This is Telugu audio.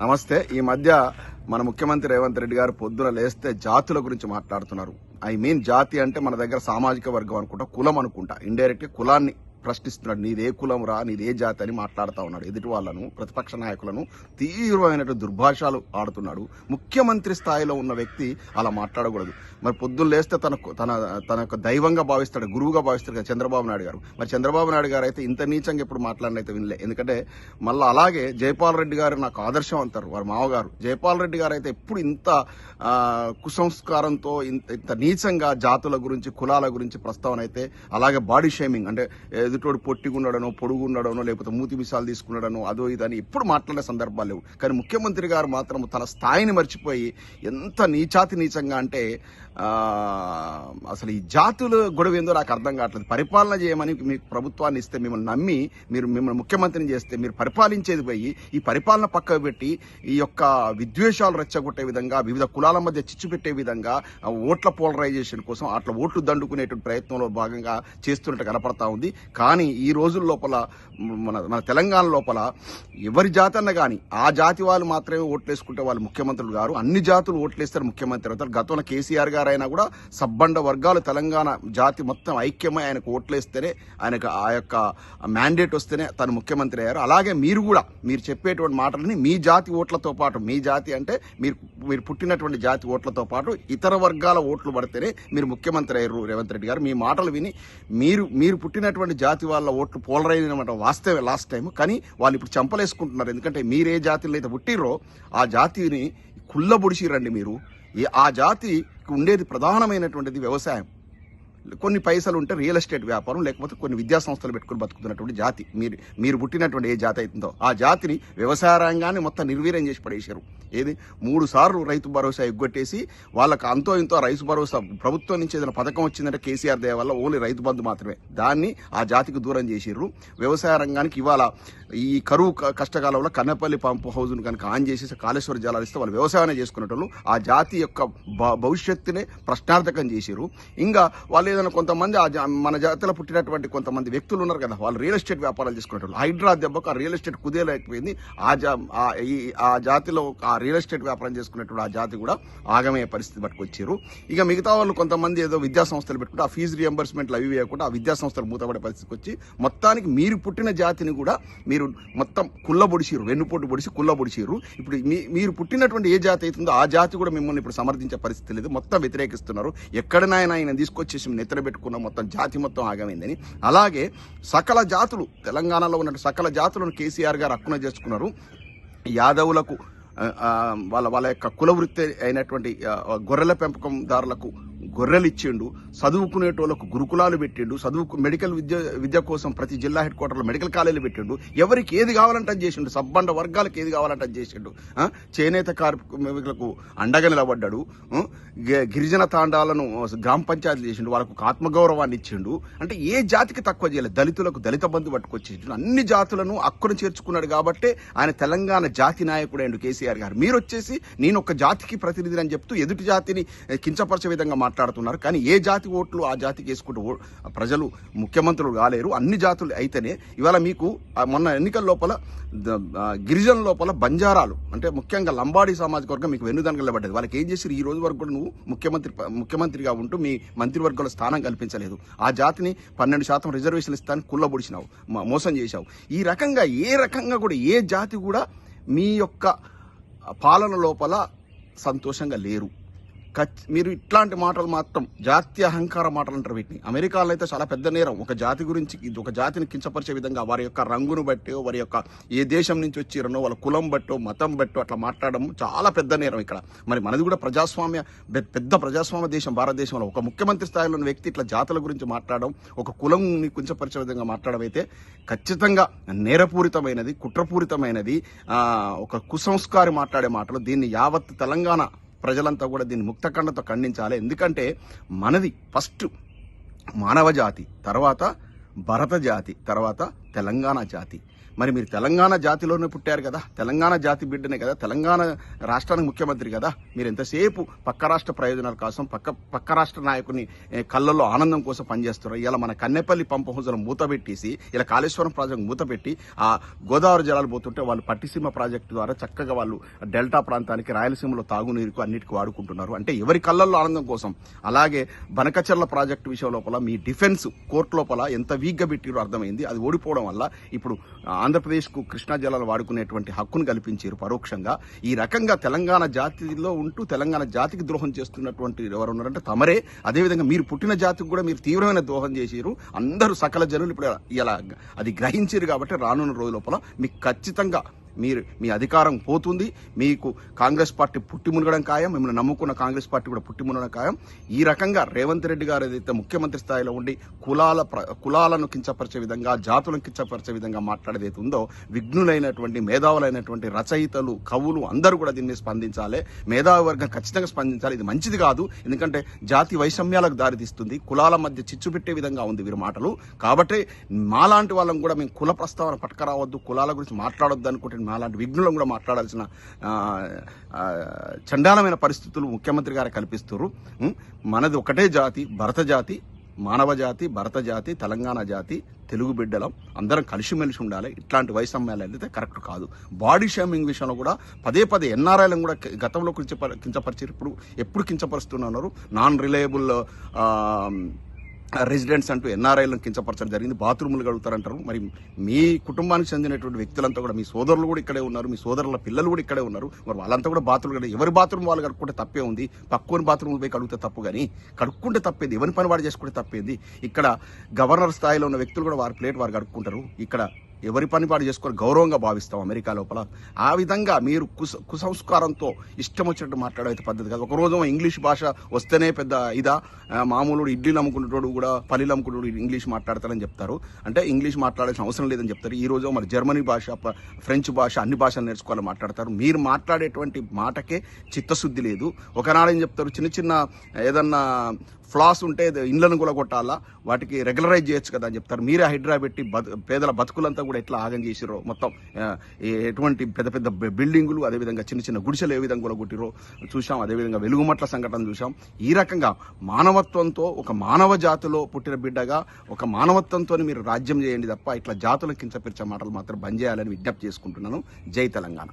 నమస్తే. ఈ మధ్య మన ముఖ్యమంత్రి రేవంత్ రెడ్డి గారు పొద్దున లేస్తే జాతుల గురించి మాట్లాడుతున్నారు. జాతి అంటే మన దగ్గర సామాజిక వర్గం అనుకుంటా, కులం అనుకుంటా. ఇండైరెక్ట్ గా కులాన్ని ప్రశ్నిస్తున్నాడు. నీదే కులం రా, నీదే జాతి అని మాట్లాడుతూ ఉన్నాడు. ఎదుటి వాళ్ళను, ప్రతిపక్ష నాయకులను తీవ్రమైనటువంటి దుర్భాషలు ఆడుతున్నాడు. ముఖ్యమంత్రి స్థాయిలో ఉన్న వ్యక్తి అలా మాట్లాడకూడదు. మరి పొద్దున్న లేస్తే తన యొక్క దైవంగా భావిస్తాడు, గురువుగా భావిస్తాడు కదా చంద్రబాబు నాయుడు గారు. మరి చంద్రబాబు నాయుడు గారు అయితే ఇంత నీచంగా ఎప్పుడు మాట్లాడినైతే వినలే. ఎందుకంటే మళ్ళీ అలాగే జైపాల్ రెడ్డి గారు నాకు ఆదర్శం అంటారు వారి మామగారు. జైపాల్ రెడ్డి గారు అయితే ఎప్పుడు ఇంత కుసంస్కారంతో ఇంత నీచంగా జాతుల గురించి, కులాల గురించి ప్రస్తావన అయితే, అలాగే బాడీ షేమింగ్ అంటే ఎదుటోడు పొట్టిగుండడనో, పొడుగుండడనో, లేకపోతే మూతి మిసాలు తీసుకున్నాడనో, అదో ఇదని ఎప్పుడు మాట్లాడే సందర్భాలు లేవు. కానీ ముఖ్యమంత్రి గారు మాత్రం తన స్థాయిని మర్చిపోయి ఎంత నీచంగా అంటే అసలు ఈ జాతుల గొడవ ఏందో నాకు అర్థం కావట్లేదు. పరిపాలన చేయమని మీకు ప్రభుత్వాన్ని ఇస్తే, మిమ్మల్ని నమ్మి మిమ్మల్ని ముఖ్యమంత్రిని చేస్తే, మీరు పరిపాలించేది పోయి ఈ పరిపాలన పక్కకు పెట్టి ఈ యొక్క విద్వేషాలు రెచ్చగొట్టే విధంగా, వివిధ కులాల మధ్య చిచ్చు పెట్టే విధంగా, ఓట్ల పోలరైజేషన్ కోసం అట్లా ఓట్లు దండుకునేటువంటి ప్రయత్నంలో భాగంగా చేస్తున్నట్టు కనపడతా ఉంది. కానీ ఈ రోజుల లోపల మన తెలంగాణ లోపల ఎవరి జాతి అన్న కానీ ఆ జాతి వాళ్ళు మాత్రమే ఓట్లేసుకుంటే వాళ్ళు ముఖ్యమంత్రులు గారు. అన్ని జాతులు ఓట్లేస్తారు ముఖ్యమంత్రి అవుతారు. గతంలో కేసీఆర్ గారు అయినా కూడా సబ్బండ వర్గాలు తెలంగాణ జాతి మొత్తం ఐక్యమై ఆయనకు ఓట్లేస్తేనే, ఆయనకు ఆ యొక్క మ్యాండేట్ వస్తేనే తను ముఖ్యమంత్రి అయ్యారు. అలాగే మీరు కూడా మీరు చెప్పేటువంటి మాటలని మీ జాతి ఓట్లతో పాటు, మీ జాతి అంటే మీరు పుట్టినటువంటి జాతి ఓట్లతో పాటు ఇతర వర్గాల ఓట్లు పడితేనే మీరు ముఖ్యమంత్రి అయ్యారు రేవంత్ రెడ్డి గారు. మీ మాటలు విని మీరు పుట్టినటువంటి జాతి వాళ్ళ ఓట్లు పోలరైనమాట వాస్తవే లాస్ట్ టైం. కానీ వాళ్ళు ఇప్పుడు చంపలేసుకుంటున్నారు. ఎందుకంటే మీరే జాతిలో అయితే పుట్టిర్రో ఆ జాతిని కుళ్ళబొడిచిరండి మీరు. ఆ జాతికి ఉండేది ప్రధానమైనటువంటిది వ్యవసాయం, కొన్ని పైసలు ఉంటే రియల్ ఎస్టేట్ వ్యాపారం, లేకపోతే కొన్ని విద్యా సంస్థలు పెట్టుకుని బతుకుతున్నటువంటి జాతి మీరు పుట్టినటువంటి ఏ జాతి అవుతుందో ఆ జాతిని, వ్యవసాయ రంగాన్ని మొత్తం నిర్వీర్యం చేసి పడేశారు. 3 సార్లు రైతు భరోసా ఎగ్గొట్టేసి వాళ్ళకి అంతో ఇంతో రైతు భరోసా ప్రభుత్వం నుంచి ఏదైనా పథకం వచ్చిందంటే కేసీఆర్ దయ వల్ల ఓన్లీ రైతు బంధు మాత్రమే, దాన్ని ఆ జాతికి దూరం చేసిర్రు. వ్యవసాయ రంగానికి ఇవాళ ఈ కరువు కష్టకాలంలో కన్నపల్లి పంపు హౌజ్ను కనుక ఆన్ చేసేసి కాళేశ్వర జలాలు ఇస్తే వాళ్ళు వ్యవసాయం చేసుకునేటోళ్ళు ఆ జాతి యొక్క భవిష్యత్తునే ప్రశ్నార్థకం చేసిర్రు. ఇంకా వాళ్ళు ఏదైనా కొంతమంది మన జాతిలో పుట్టినటువంటి కొంతమంది వ్యక్తులు ఉన్నారు కదా, వాళ్ళు రియల్ ఎస్టేట్ వ్యాపారాలు చేసుకునేటోళ్ళు. హైడ్రా దెబ్బకు ఆ రియల్ ఎస్టేట్ కుదేలేకపోయింది. ఆ జాతిలో ఆ రియల్ ఎస్టేట్ వ్యాపారం చేసుకునేటువంటి ఆ జాతి కూడా ఆగమయ్యే పరిస్థితి పట్టుకొచ్చారు. ఇక మిగతా వాళ్ళు కొంతమంది ఏదో విద్యా సంస్థలు పెట్టుకుంటే ఆ ఫీజు రియంబర్స్మెంట్లు అవి వేయకుండా ఆ విద్యా సంస్థలు మూతపడే పరిస్థితికి వచ్చి మొత్తానికి మీరు పుట్టిన జాతిని కూడా మీరు మొత్తం కుళ్ళబొడిచిరు, వెన్నుపోటు పొడిచి కుళ్ళబొడిచిరు. ఇప్పుడు మీరు పుట్టినటువంటి ఏ జాతి అవుతుందో ఆ జాతి కూడా మిమ్మల్ని ఇప్పుడు సమర్థించే పరిస్థితి లేదు, మొత్తం వ్యతిరేకిస్తున్నారు. ఎక్కడనైనా ఆయన తీసుకొచ్చేసి నెత్తర పెట్టుకున్న మొత్తం జాతి మొత్తం ఆగమైందని. అలాగే సకల జాతులు, తెలంగాణలో ఉన్న సకల జాతులను కేసీఆర్ గారు హక్కున చేసుకున్నారు. యాదవులకు వాళ్ళ యొక్క కుల వృత్తి అయినటువంటి గొర్రెల పెంపకందారులకు గొర్రెలు ఇచ్చిండు, చదువుకునేటోళ్ళకు గురుకులాలు పెట్టిండు, మెడికల్ విద్య కోసం ప్రతి జిల్లా హెడ్ క్వార్టర్లో మెడికల్ కాలేజీలు పెట్టిండు. ఎవరికి ఏది కావాలంటే అది చేసిండు, సబ్బండ వర్గాలకు ఏది కావాలంటే అది చేసిండు. చేనేత కార్మికులకు అండగా నిలబడ్డాడు. గిరిజన తాండాలను గ్రామ పంచాయతీలు చేసిండు, వాళ్ళకు ఆత్మగౌరవాన్ని ఇచ్చిండు. అంటే ఏ జాతికి తక్కువ చేయలేదు. దళితులకు దళిత బంధు పట్టుకొచ్చేసిండు. అన్ని జాతులను హక్కును చేర్చుకున్నాడు కాబట్టి ఆయన తెలంగాణ జాతి నాయకుడు అయ్యిండు కేసీఆర్ గారు. మీరు వచ్చేసి నేను ఒక జాతికి ప్రతినిధి అని చెప్తూ ఎదుటి జాతిని కించపరిచే విధంగా మాట్లాడుతున్నారు. కానీ ఏ జాతి ఓట్లు ఆ జాతికి వేసుకుంటూ ప్రజలు ముఖ్యమంత్రులు కాలేరు. అన్ని జాతులు అయితేనే ఇవాళ మీకు మొన్న ఎన్నికల లోపల గిరిజన లోపల బంజారాలు అంటే ముఖ్యంగా లంబాడీ సామాజిక వర్గం మీకు వెన్నుదనగా నిలబడ్డది. వాళ్ళకి ఏం చేసి ఈ రోజు వరకు కూడా నువ్వు ముఖ్యమంత్రిగా ఉంటూ మీ మంత్రివర్గంలో స్థానం కల్పించలేదు. ఆ జాతిని 12% రిజర్వేషన్ ఇస్తాను కుళ్ళబొడిచినావు, మోసం చేశావు. ఈ రకంగా ఏ రకంగా కూడా ఏ జాతి కూడా మీ యొక్క పాలన లోపల సంతోషంగా లేరు. మీరు ఇట్లాంటి మాటలు మాత్రం జాతీయ అహంకార మాటలు అంటారు వీటిని. అమెరికాలో అయితే చాలా పెద్ద నేరం. ఒక జాతి గురించి, ఒక జాతిని కించపరిచే విధంగా వారి యొక్క రంగును బట్టో, వారి యొక్క ఏ దేశం నుంచి వచ్చిరనో, వాళ్ళ కులం బట్టో, మతం బట్టో అట్లా మాట్లాడడం చాలా పెద్ద నేరం ఇక్కడ. మరి మనది కూడా పెద్ద ప్రజాస్వామ్య దేశం భారతదేశంలో. ఒక ముఖ్యమంత్రి స్థాయిలో ఉన్న వ్యక్తి ఇట్లా జాతుల గురించి మాట్లాడడం, ఒక కులంని కించపరిచే విధంగా మాట్లాడడం అయితే ఖచ్చితంగా నేరపూరితమైనది, కుట్రపూరితమైనది, ఒక కుసంస్కారి మాట్లాడే మాటలు. దీన్ని యావత్ తెలంగాణ ప్రజలంతా కూడా దీన్ని ముక్తఖండంతో ఖండించాలి. ఎందుకంటే మనది ఫస్ట్ మానవ జాతి, తర్వాత భరత జాతి, తర్వాత తెలంగాణ జాతి. మరి మీరు తెలంగాణ జాతిలోనే పుట్టారు కదా, తెలంగాణ జాతి బిడ్డనే కదా, తెలంగాణ రాష్ట్రానికి ముఖ్యమంత్రి కదా. మీరు ఎంతసేపు పక్క రాష్ట్ర ప్రయోజనాల కోసం పక్క రాష్ట్ర నాయకుని కళ్ళల్లో ఆనందం కోసం పనిచేస్తున్నారు. ఇలా మన కన్నెపల్లి పంప్ హౌజ్లను మూతపెట్టేసి ఇలా కాళేశ్వరం ప్రాజెక్టు మూతపెట్టి ఆ గోదావరి జలాలు పోతుంటే వాళ్ళు పట్టిసీమ ప్రాజెక్టు ద్వారా చక్కగా వాళ్ళు డెల్టా ప్రాంతానికి రాయలసీమలో తాగునీరుకు అన్నిటికీ వాడుకుంటున్నారు. అంటే ఎవరి కళ్ళల్లో ఆనందం కోసం. అలాగే బనకచర్ల ప్రాజెక్టు విషయం లోపల మీ డిఫెన్స్ కోర్టు లోపల ఎంత వీక్గా పెట్టిరో అర్థమైంది. అది ఓడిపోవడం వల్ల ఇప్పుడు ఆంధ్రప్రదేశ్కు కృష్ణా జలాలు వాడుకునేటువంటి హక్కును కల్పించారు పరోక్షంగా. ఈ రకంగా తెలంగాణ జాతిలో ఉంటూ తెలంగాణ జాతికి ద్రోహం చేస్తున్నటువంటి ఎవరు ఉన్నారంటే తమరే. అదేవిధంగా మీరు పుట్టిన జాతికి కూడా మీరు తీవ్రమైన ద్రోహం చేసిరు. అందరూ సకల జనులు ఇప్పుడు ఇలా అది గ్రహించారు. కాబట్టి రానున్న రోజుల లోపల మీకు ఖచ్చితంగా మీ అధికారం పోతుంది. మీకు కాంగ్రెస్ పార్టీ పుట్టి మునగడం ఖాయం. మిమ్మల్ని నమ్ముకున్న కాంగ్రెస్ పార్టీ కూడా పుట్టి మునగడం ఖాయం. ఈ రకంగా రేవంత్ రెడ్డి గారు ఏదైతే ముఖ్యమంత్రి స్థాయిలో ఉండి కులాలను కించపరిచే విధంగా, జాతులను కించపరిచే విధంగా మాట్లాడేది ఉందో, విఘ్నులైనటువంటి మేధావులైనటువంటి రచయితలు, కవులు అందరూ కూడా దీన్ని స్పందించాలి. మేధావి వర్గం ఖచ్చితంగా స్పందించాలి. ఇది మంచిది కాదు. ఎందుకంటే జాతి వైషమ్యాలకు దారితీస్తుంది. కులాల మధ్య చిచ్చు పెట్టే విధంగా ఉంది వీరి మాటలు. కాబట్టి మాలాంటి వాళ్ళం కూడా మేము కుల ప్రస్తావన పట్టుకరావద్దు, కులాల గురించి మాట్లాడొద్దు అనుకుంటే అలాంటి విఘ్నులను కూడా మాట్లాడాల్సిన చండాలమైన పరిస్థితులు ముఖ్యమంత్రి గారు కల్పిస్తున్నారు. మనది ఒకటే జాతి, భరత జాతి, మానవ జాతి, భరత జాతి, తెలంగాణ జాతి, తెలుగు బిడ్డలం, అందరం కలిసిమెలిసి ఉండాలి. ఇట్లాంటి వైషమ్యాలు అయితే కరెక్ట్ కాదు. బాడీ షేమింగ్ విషయంలో కూడా పదే ఎన్ఆర్ఐలను కూడా గతంలో కించపరిచారు. ఎప్పుడు కించపరుస్తున్నారు. నాన్ రిలయబుల్ రెసిడెంట్స్ అంటూ ఎన్ఆర్ఐలను కించపరచడం జరిగింది. బాత్రూములు కడుగుతారంటారు. మరి మీ కుటుంబానికి చెందినటువంటి వ్యక్తులంతా కూడా, మీ సోదరులు కూడా ఇక్కడే ఉన్నారు, మీ సోదరుల పిల్లలు కూడా ఇక్కడే ఉన్నారు. మరి వాళ్ళంతా కూడా బాత్రూమ్ కడిగి ఎవరి బాత్రూమ్ వాళ్ళు కడుక్కుంటే తప్పే ఉంది. పక్కని బాత్రూమ్ పోయి కడిగితే తప్పు, కానీ కడుక్కుంటే తప్పేది. ఎవరి పని వాడు చేసుకుంటే తప్పేది. ఇక్కడ గవర్నర్ స్థాయిలో ఉన్న వ్యక్తులు కూడా వారి ప్లేట్ వారు కడుక్కుంటారు. ఇక్కడ ఎవరి పని పాటు చేసుకొని గౌరవంగా భావిస్తాం అమెరికా లోపల. ఆ విధంగా మీరు కుసంస్కారంతో ఇష్టం వచ్చినట్టు మాట్లాడైతే పద్ధతి కాదు. ఒకరోజు ఇంగ్లీష్ భాష వస్తేనే పెద్ద ఇదా, మామూలు ఇడ్లీలు అమ్ముకునేటోడు కూడా పల్లీలు అమ్ముకునేటోడు ఇంగ్లీష్ మాట్లాడతారని చెప్తారు. అంటే ఇంగ్లీష్ మాట్లాడాల్సిన అవసరం లేదని చెప్తారు. ఈ రోజు మరి జర్మనీ భాష, ఫ్రెంచ్ భాష, అన్ని భాషలు నేర్చుకోవాలని మాట్లాడతారు. మీరు మాట్లాడేటువంటి మాటకే చిత్తశుద్ధి లేదు. ఒకనాడు ఏం చెప్తారు, చిన్న ఏదన్నా ఫ్లాస్ ఉంటే ఇండ్లను కూడా కొట్టాలా, వాటికి రెగ్యులరైజ్ చేయొచ్చు కదా అని చెప్తారు. మీరే హైడ్రా పెట్టి పేదల బతుకులంతా కూడా ఎట్లా ఆగం చేసిరో, మొత్తం ఎటువంటి పెద్ద బిల్డింగులు, అదేవిధంగా చిన్న గుడిసెలు ఏ విధంగా కూడా కొట్టిరో చూసాం. అదేవిధంగా వెలుగుమట్ల సంఘటన చూసాం. ఈ రకంగా మానవత్వంతో, ఒక మానవ జాతిలో పుట్టిన బిడ్డగా ఒక మానవత్వంతో మీరు రాజ్యం చేయండి తప్ప ఇట్లా జాతులను కించపరిచే మాటలు మాత్రం బంద్ చేయాలని విజ్ఞప్తి చేసుకుంటున్నాను. జై తెలంగాణ.